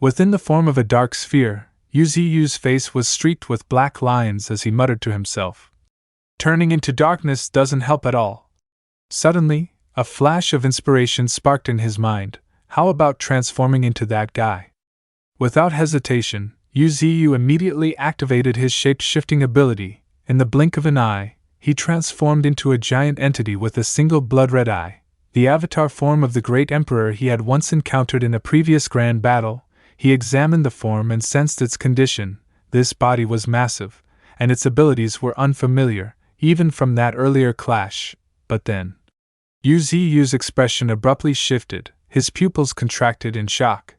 Within the form of a dark sphere, Yuziu's face was streaked with black lines as he muttered to himself. Turning into darkness doesn't help at all. Suddenly, a flash of inspiration sparked in his mind. How about transforming into that guy? Without hesitation, Yuziu immediately activated his shape-shifting ability. In the blink of an eye, he transformed into a giant entity with a single blood-red eye, the avatar form of the great emperor he had once encountered in a previous grand battle. He examined the form and sensed its condition. This body was massive, and its abilities were unfamiliar, even from that earlier clash. But then, Yuziu's expression abruptly shifted, his pupils contracted in shock.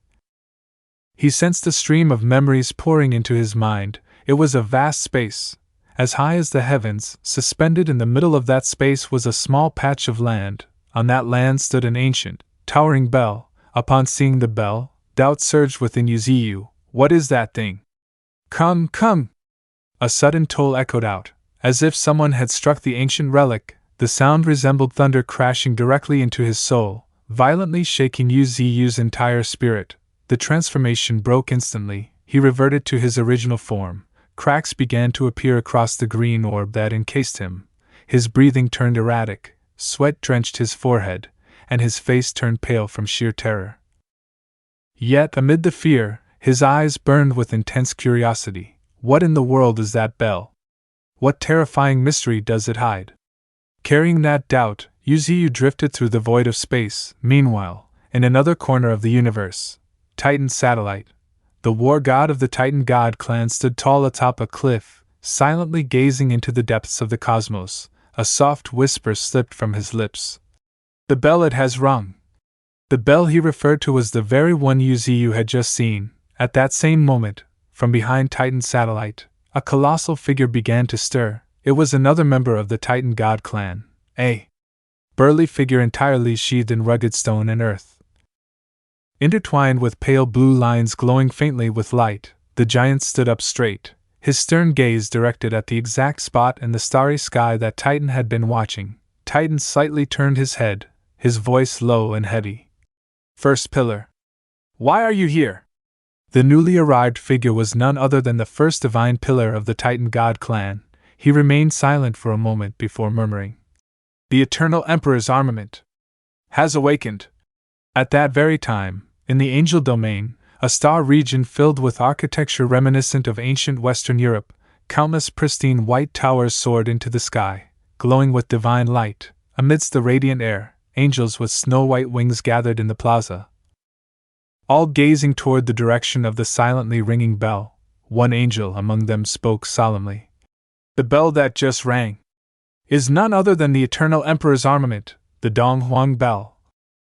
He sensed a stream of memories pouring into his mind. It was a vast space, as high as the heavens. Suspended in the middle of that space was a small patch of land. On that land stood an ancient, towering bell. Upon seeing the bell, doubt surged within Yuziu. What is that thing? Come, come! A sudden toll echoed out, as if someone had struck the ancient relic. The sound resembled thunder crashing directly into his soul, violently shaking Yuziu's entire spirit. The transformation broke instantly. He reverted to his original form. Cracks began to appear across the green orb that encased him. His breathing turned erratic, sweat drenched his forehead, and his face turned pale from sheer terror. Yet, amid the fear, his eyes burned with intense curiosity. What in the world is that bell? What terrifying mystery does it hide? Carrying that doubt, Yuziu drifted through the void of space. Meanwhile, in another corner of the universe, Titan's satellite, the war god of the Titan god clan, stood tall atop a cliff, silently gazing into the depths of the cosmos. A soft whisper slipped from his lips. The bell it has rung. The bell he referred to was the very one Yuziu had just seen. At that same moment, from behind Titan's satellite, a colossal figure began to stir. It was another member of the Titan god clan, a burly figure entirely sheathed in rugged stone and earth. Intertwined with pale blue lines glowing faintly with light, the giant stood up straight, his stern gaze directed at the exact spot in the starry sky that Titan had been watching. Titan slightly turned his head, his voice low and heavy. First pillar. Why are you here? The newly arrived figure was none other than the first divine pillar of the Titan god clan. He remained silent for a moment before murmuring. The Eternal Emperor's armament has awakened. At that very time, in the Angel Domain, a star region filled with architecture reminiscent of ancient Western Europe, countless pristine white towers soared into the sky, glowing with divine light. Amidst the radiant air, angels with snow-white wings gathered in the plaza, all gazing toward the direction of the silently ringing bell. One angel among them spoke solemnly. The bell that just rang is none other than the Eternal Emperor's armament, the Donghuang Bell.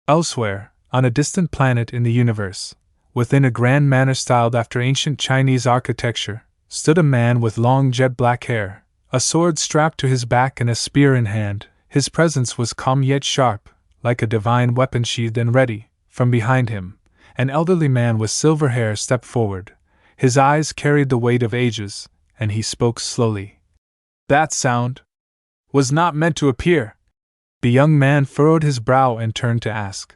Elsewhere, on a distant planet in the universe, within a grand manor styled after ancient Chinese architecture, stood a man with long jet-black hair, a sword strapped to his back and a spear in hand. His presence was calm yet sharp, like a divine weapon sheathed and ready. From behind him, an elderly man with silver hair stepped forward. His eyes carried the weight of ages, and he spoke slowly. That sound was not meant to appear. The young man furrowed his brow and turned to ask.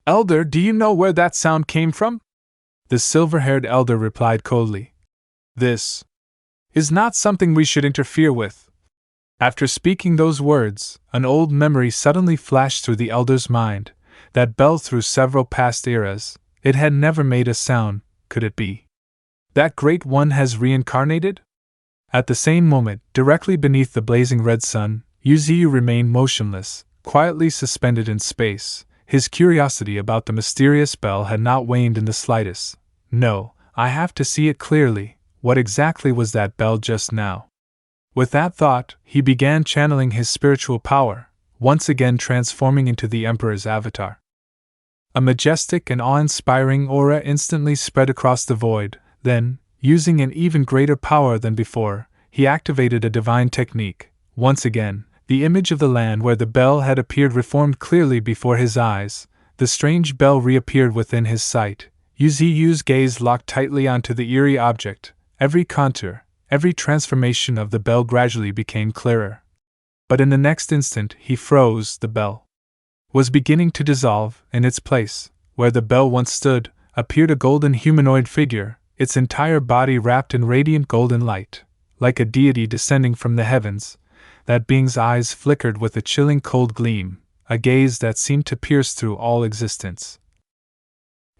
Elder, do you know where that sound came from? The silver-haired elder replied coldly. This is not something we should interfere with. After speaking those words, an old memory suddenly flashed through the elder's mind. That bell through several past eras, it had never made a sound. Could it be that Great One has reincarnated? At the same moment, directly beneath the blazing red sun, Yuziu remained motionless, quietly suspended in space. His curiosity about the mysterious bell had not waned in the slightest. No, I have to see it clearly. What exactly was that bell just now? With that thought, he began channeling his spiritual power, once again transforming into the Emperor's avatar. A majestic and awe-inspiring aura instantly spread across the void. Then, using an even greater power than before, he activated a divine technique. Once again, the image of the land where the bell had appeared reformed clearly before his eyes. The strange bell reappeared within his sight. Yuziu's gaze locked tightly onto the eerie object. Every contour, every transformation of the bell gradually became clearer. But in the next instant he froze. The bell was beginning to dissolve. In its place, where the bell once stood, appeared a golden humanoid figure, its entire body wrapped in radiant golden light, like a deity descending from the heavens. That being's eyes flickered with a chilling cold gleam, a gaze that seemed to pierce through all existence.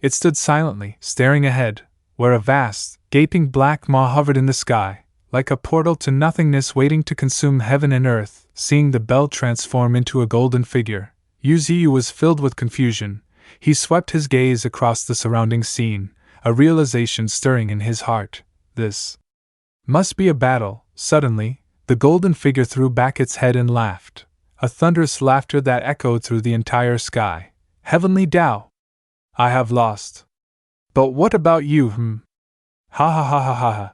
It stood silently, staring ahead, where a vast, gaping black maw hovered in the sky, like a portal to nothingness waiting to consume heaven and earth. Seeing the bell transform into a golden figure, Yuziu was filled with confusion. He swept his gaze across the surrounding scene, a realization stirring in his heart. This must be a battle. Suddenly, the golden figure threw back its head and laughed, a thunderous laughter that echoed through the entire sky. Heavenly Tao! I have lost. But what about you, Ha ha ha ha ha ha.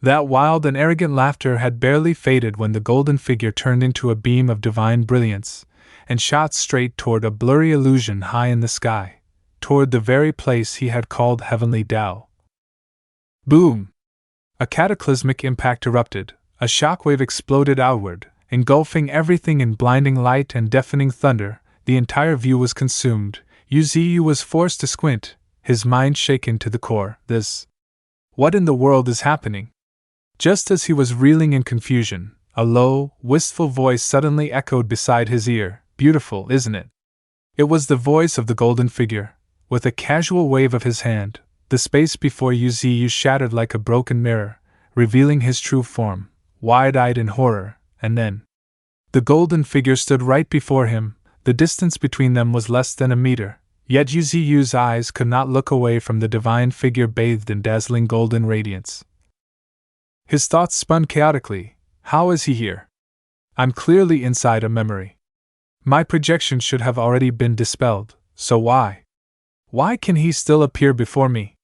That wild and arrogant laughter had barely faded when the golden figure turned into a beam of divine brilliance, and shot straight toward a blurry illusion high in the sky, toward the very place he had called Heavenly Tao. Boom! A cataclysmic impact erupted, a shockwave exploded outward, engulfing everything in blinding light and deafening thunder. The entire view was consumed. Yuziu was forced to squint, his mind shaken to the core. What in the world is happening? Just as he was reeling in confusion, a low, wistful voice suddenly echoed beside his ear. Beautiful, isn't it? It was the voice of the golden figure. With a casual wave of his hand, the space before Yuziu shattered like a broken mirror, revealing his true form, wide-eyed in horror. And then the golden figure stood right before him. The distance between them was less than a meter, yet Yuziu's eyes could not look away from the divine figure bathed in dazzling golden radiance. His thoughts spun chaotically. How is he here? I'm clearly inside a memory. My projection should have already been dispelled, so why? Why can he still appear before me?